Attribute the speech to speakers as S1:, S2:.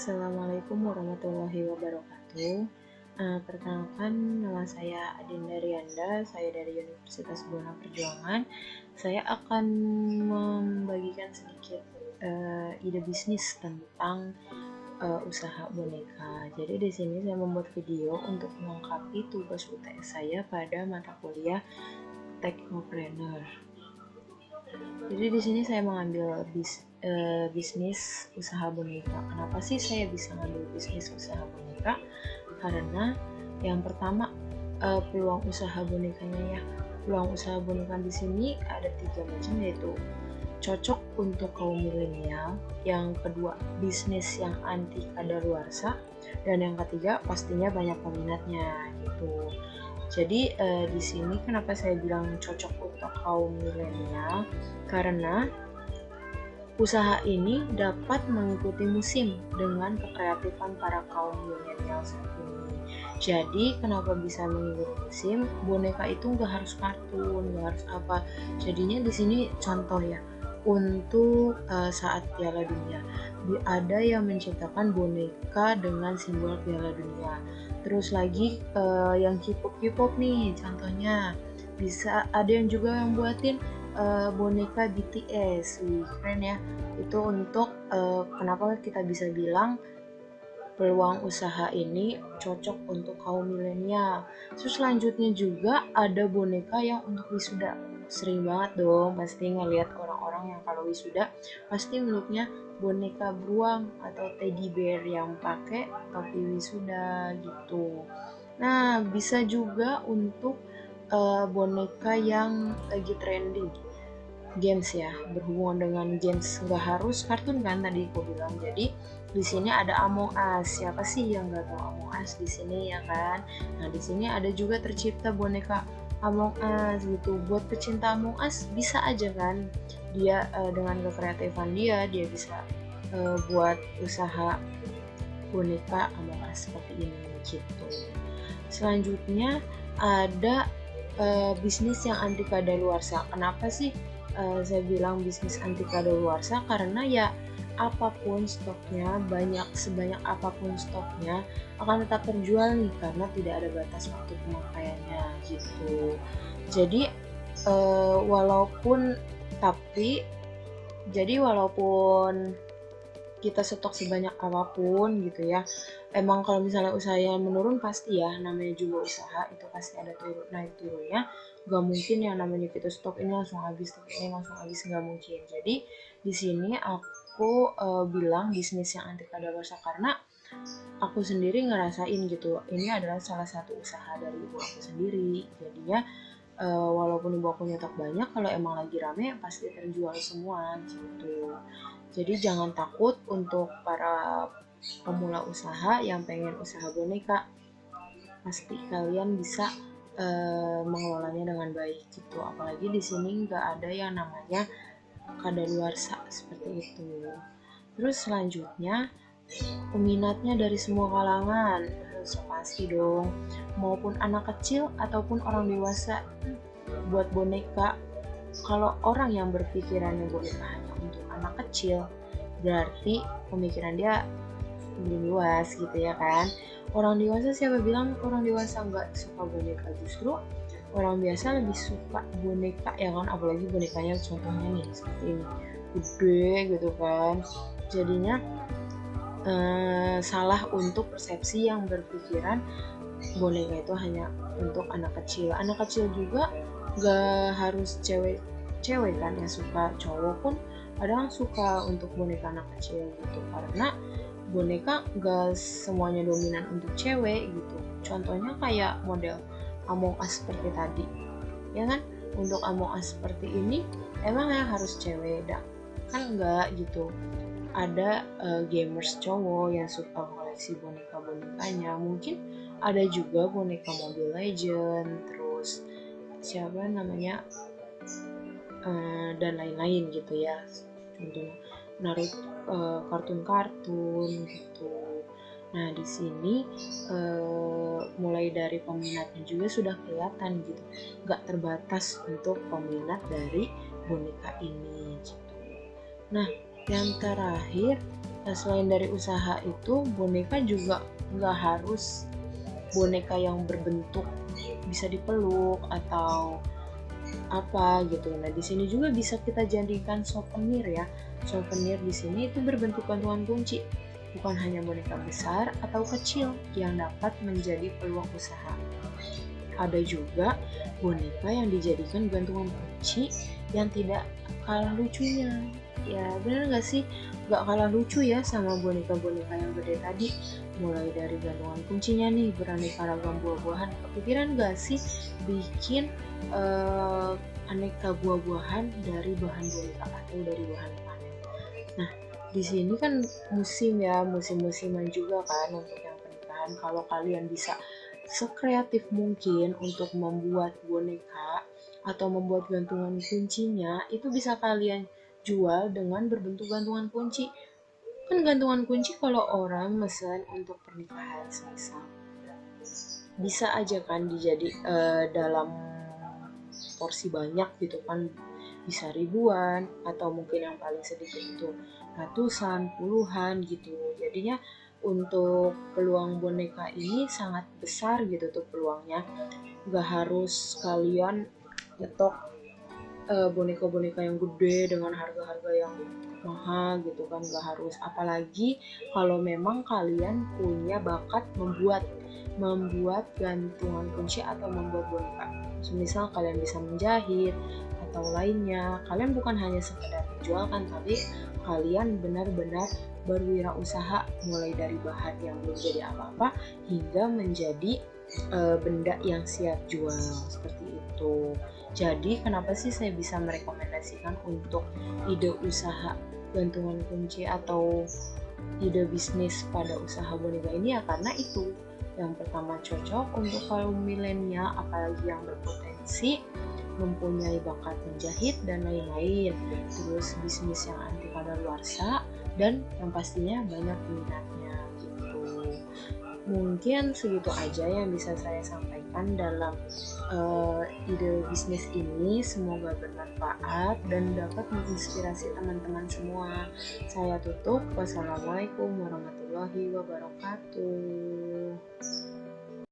S1: Assalamualaikum warahmatullahi wabarakatuh. Perkenalkan, nama saya Adinda Rianda, saya dari Universitas Buana Perjuangan. Saya akan membagikan sedikit ide bisnis tentang usaha boneka. Jadi di sini saya membuat video untuk melengkapi tugas UTS saya pada mata kuliah Teknopreneur. Jadi di sini saya mengambil bisnis usaha boneka. Kenapa sih saya bisa ngambil bisnis usaha boneka? Karena yang pertama, peluang usaha bonekanya ya. Peluang usaha boneka di sini ada 3 macam, yaitu cocok untuk kaum milenial, yang kedua bisnis yang anti kadaluarsa, dan yang ketiga pastinya banyak peminatnya gitu. Jadi di sini kenapa saya bilang cocok untuk kaum milenial? Karena usaha ini dapat mengikuti musim dengan kekreatifan para kaum milenial saat ini. Jadi kenapa bisa mengikuti musim? Boneka itu nggak harus kartun, nggak harus apa. Jadinya di sini contoh ya, untuk saat Piala Dunia, ada yang menciptakan boneka dengan simbol Piala Dunia. Terus lagi yang K-pop nih, contohnya bisa ada yang juga yang buatin boneka BTS. Keren ya. Itu untuk kenapa kita bisa bilang peluang usaha ini cocok untuk kaum milenial. Terus selanjutnya juga ada boneka yang untuk wisuda. Sering banget dong pasti ngeliat orang-orang yang kalau wisuda pasti meluknya boneka beruang atau teddy bear yang pakai topi wisuda gitu. Nah, bisa juga untuk boneka yang lagi trending, games ya, berhubungan dengan games, nggak harus kartun kan tadi aku bilang. Jadi di sini ada Among Us. Siapa sih yang nggak tahu Among Us di sini ya kan? Nah di sini ada juga tercipta boneka Among Us gitu. Buat pecinta Among Us bisa aja kan, dia dengan kekreatifan dia bisa buat usaha boneka Among Us seperti ini gitu. Selanjutnya ada bisnis yang anti kadaluarsa. Kenapa sih saya bilang bisnis anti kadaluarsa? Karena ya apapun stoknya, sebanyak apapun stoknya akan tetap terjual nih, karena tidak ada batas waktu pemakaiannya gitu. Jadi walaupun tapi jadi walaupun kita stok sebanyak apapun gitu ya, emang kalau misalnya usahanya menurun pasti ya, namanya juga usaha itu pasti ada naik turunnya. Gak mungkin yang namanya kita stok ini langsung habis, stok ini langsung habis, gak mungkin. Jadi di sini aku bilang bisnis yang anti kadaluarsa karena aku sendiri ngerasain gitu, ini adalah salah satu usaha dari ibu aku sendiri. Jadinya walaupun ibu aku nyetok banyak, kalau emang lagi rame pasti terjual semua gitu. Jadi jangan takut untuk para pemula usaha yang pengen usaha boneka, pasti kalian bisa mengelolanya dengan baik gitu. Apalagi di sini nggak ada yang namanya kadaluarsa seperti itu. Terus selanjutnya, peminatnya dari semua kalangan, pasti dong, maupun anak kecil ataupun orang dewasa. Buat boneka, kalau orang yang berpikirannya boneka hanya untuk anak kecil, berarti pemikiran dia belum luas gitu ya kan. Orang dewasa, siapa bilang orang dewasa nggak suka boneka? Justru orang biasa lebih suka boneka ya kan, apalagi bonekanya contohnya nih seperti ini, gede gitu kan. Jadinya salah untuk persepsi yang berpikiran boneka itu hanya untuk anak kecil. Anak kecil juga gak harus cewek kan yang suka, cowok pun kadang suka untuk boneka anak kecil gitu, karena boneka gak semuanya dominan untuk cewek gitu. Contohnya kayak model Among Us seperti tadi ya kan. Untuk Among Us seperti ini emang ya harus cewek dah kan, enggak gitu. Ada gamers cowok yang suka koleksi boneka-bonekanya, mungkin ada juga boneka Mobile Legend, terus siapa namanya dan lain-lain gitu ya, contohnya Naruto, kartun-kartun gitu. Nah di sini mulai dari peminatnya juga sudah kelihatan gitu, nggak terbatas untuk peminat dari boneka ini gitu. Nah yang terakhir Nah, selain dari usaha itu, boneka juga nggak harus boneka yang berbentuk bisa dipeluk atau apa gitu. Nah, di sini juga bisa kita jadikan souvenir ya. Souvenir di sini itu berbentuk gantungan kunci, bukan hanya boneka besar atau kecil yang dapat menjadi peluang usaha. Ada juga boneka yang dijadikan gantungan kunci yang tidak kalah lucunya. Ya bener gak sih? Gak kalah lucu ya sama boneka-boneka yang gede tadi. Mulai dari gantungan kuncinya nih beraneka ragam buah-buahan. Kepikiran gak sih bikin aneka buah-buahan dari bahan boneka atau dari bahan panen? Nah, di sini kan musim ya, musim-musiman juga kan untuk yang pernikahan. Kalau kalian bisa sekreatif mungkin untuk membuat boneka atau membuat gantungan kuncinya, itu bisa kalian jual dengan berbentuk gantungan kunci. Kan gantungan kunci kalau orang mesen untuk pernikahan semisal, bisa aja kan dijadi dalam porsi banyak gitu kan, bisa ribuan atau mungkin yang paling sedikit itu ratusan, puluhan gitu. Jadinya untuk peluang boneka ini sangat besar gitu tuh peluangnya. Gak harus kalian nyetok boneka-boneka yang gede dengan harga-harga yang mahal gitu kan, gak harus. Apalagi kalau memang kalian punya bakat membuat gantungan kunci atau membuat boneka. Misal kalian bisa menjahit atau lainnya, kalian bukan hanya sekedar menjual kan, tapi kalian benar-benar berwirausaha mulai dari bahan yang belum jadi apa-apa hingga menjadi benda yang siap jual seperti itu. Jadi kenapa sih saya bisa merekomendasikan untuk ide usaha gantungan kunci atau ide bisnis pada usaha boneka ini ya karena itu. Yang pertama cocok untuk kaum milenial apalagi yang berpotensi mempunyai bakat menjahit dan lain-lain. Terus bisnis yang anti kadaluarsa dan yang pastinya banyak peminatnya gitu. Mungkin segitu aja yang bisa saya sampaikan dalam ide bisnis ini. Semoga bermanfaat dan dapat menginspirasi teman-teman semua. Saya tutup. Wassalamualaikum warahmatullahi wabarakatuh.